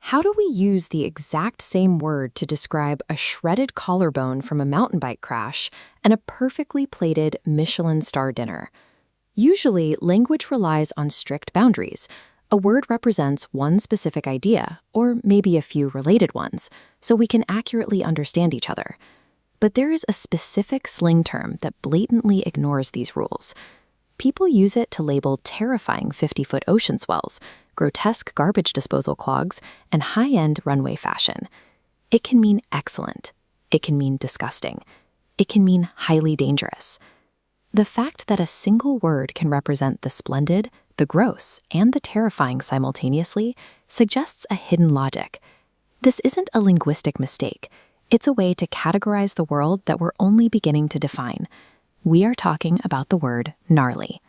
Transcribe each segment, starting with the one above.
How do we use the exact same word to describe a shredded collarbone from a mountain bike crash and a perfectly plated Michelin star dinner? Usually, language relies on strict boundaries. A word represents one specific idea, or maybe a few related ones, so we can accurately understand each other. But there is a specific slang term that blatantly ignores these rules. People use it to label terrifying 50-foot ocean swells, grotesque garbage disposal clogs, and high-end runway fashion. It can mean excellent. It can mean disgusting. It can mean highly dangerous. The fact that a single word can represent the splendid, the gross, and the terrifying simultaneously suggests a hidden logic. This isn't a linguistic mistake. It's a way to categorize the world that we're only beginning to define. We are talking about the word gnarly.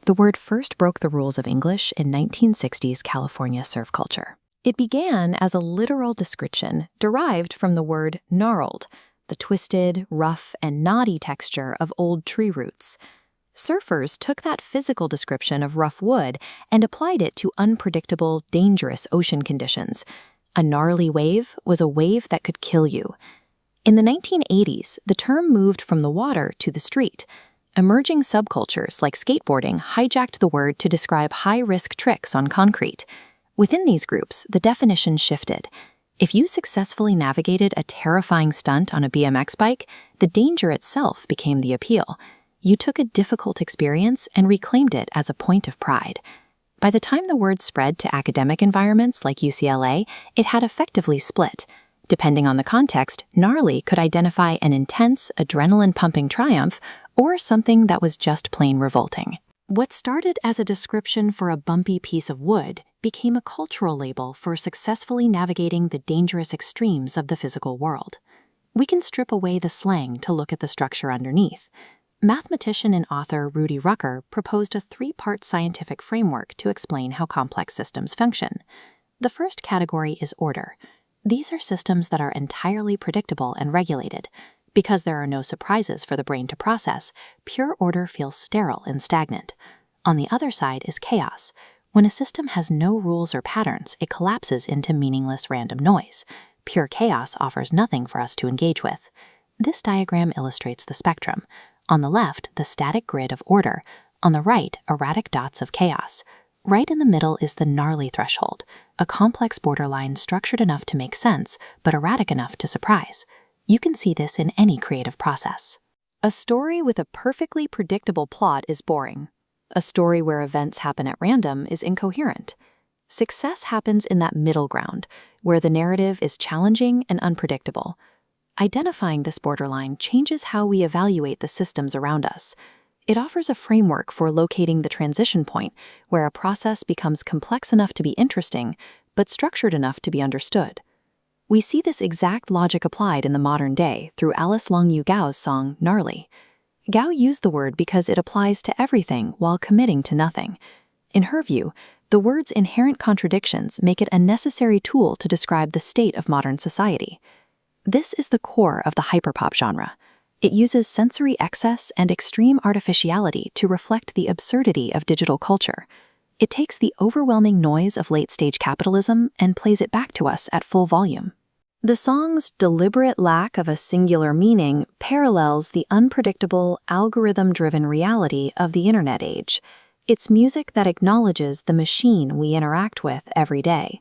The word first broke the rules of English in 1960s California surf culture. It began as a literal description derived from the word gnarled, the twisted, rough, and knotty texture of old tree roots. Surfers took that physical description of rough wood and applied it to unpredictable, dangerous ocean conditions. A gnarly wave was a wave that could kill you. In the 1980s, the term moved from the water to the street. Emerging subcultures like skateboarding hijacked the word to describe high-risk tricks on concrete. Within these groups, the definition shifted. If you successfully navigated a terrifying stunt on a BMX bike, the danger itself became the appeal. You took a difficult experience and reclaimed it as a point of pride. By the time the word spread to academic environments like UCLA, it had effectively split. Depending on the context, gnarly could identify an intense, adrenaline-pumping triumph or something that was just plain revolting. What started as a description for a bumpy piece of wood became a cultural label for successfully navigating the dangerous extremes of the physical world. We can strip away the slang to look at the structure underneath. Mathematician and author Rudy Rucker proposed a three-part scientific framework to explain how complex systems function. The first category is order. These are systems that are entirely predictable and regulated. Because there are no surprises for the brain to process, pure order feels sterile and stagnant. On the other side is chaos. When a system has no rules or patterns, it collapses into meaningless random noise. Pure chaos offers nothing for us to engage with. This diagram illustrates the spectrum. On the left, the static grid of order. On the right, erratic dots of chaos. Right in the middle is the gnarly threshold, a complex borderline structured enough to make sense, but erratic enough to surprise. You can see this in any creative process. A story with a perfectly predictable plot is boring. A story where events happen at random is incoherent. Success happens in that middle ground, where the narrative is challenging and unpredictable. Identifying this borderline changes how we evaluate the systems around us. It offers a framework for locating the transition point, where a process becomes complex enough to be interesting, but structured enough to be understood. We see this exact logic applied in the modern day through Alice Long-Yu Gao's song Gnarly. Gao used the word because it applies to everything while committing to nothing. In her view, the word's inherent contradictions make it a necessary tool to describe the state of modern society. This is the core of the hyperpop genre. It uses sensory excess and extreme artificiality to reflect the absurdity of digital culture. It takes the overwhelming noise of late-stage capitalism and plays it back to us at full volume. The song's deliberate lack of a singular meaning parallels the unpredictable, algorithm-driven reality of the internet age. It's music that acknowledges the machine we interact with every day.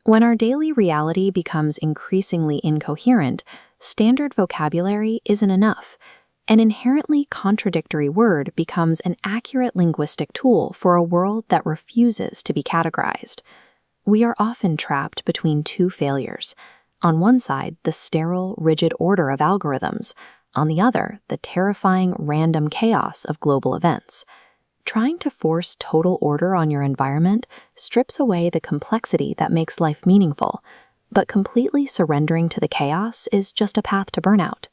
When our daily reality becomes increasingly incoherent, standard vocabulary isn't enough. An inherently contradictory word becomes an accurate linguistic tool for a world that refuses to be categorized. We are often trapped between two failures. On one side, the sterile, rigid order of algorithms. On the other, the terrifying, random chaos of global events. Trying to force total order on your environment strips away the complexity that makes life meaningful, but completely surrendering to the chaos is just a path to burnout.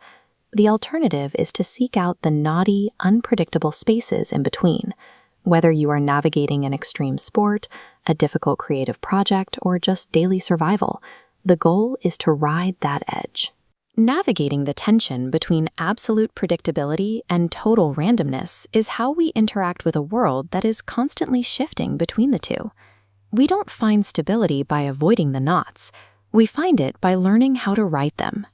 The alternative is to seek out the knotty, unpredictable spaces in between. Whether you are navigating an extreme sport, a difficult creative project, or just daily survival, the goal is to ride that edge. Navigating the tension between absolute predictability and total randomness is how we interact with a world that is constantly shifting between the two. We don't find stability by avoiding the knots. We find it by learning how to write them.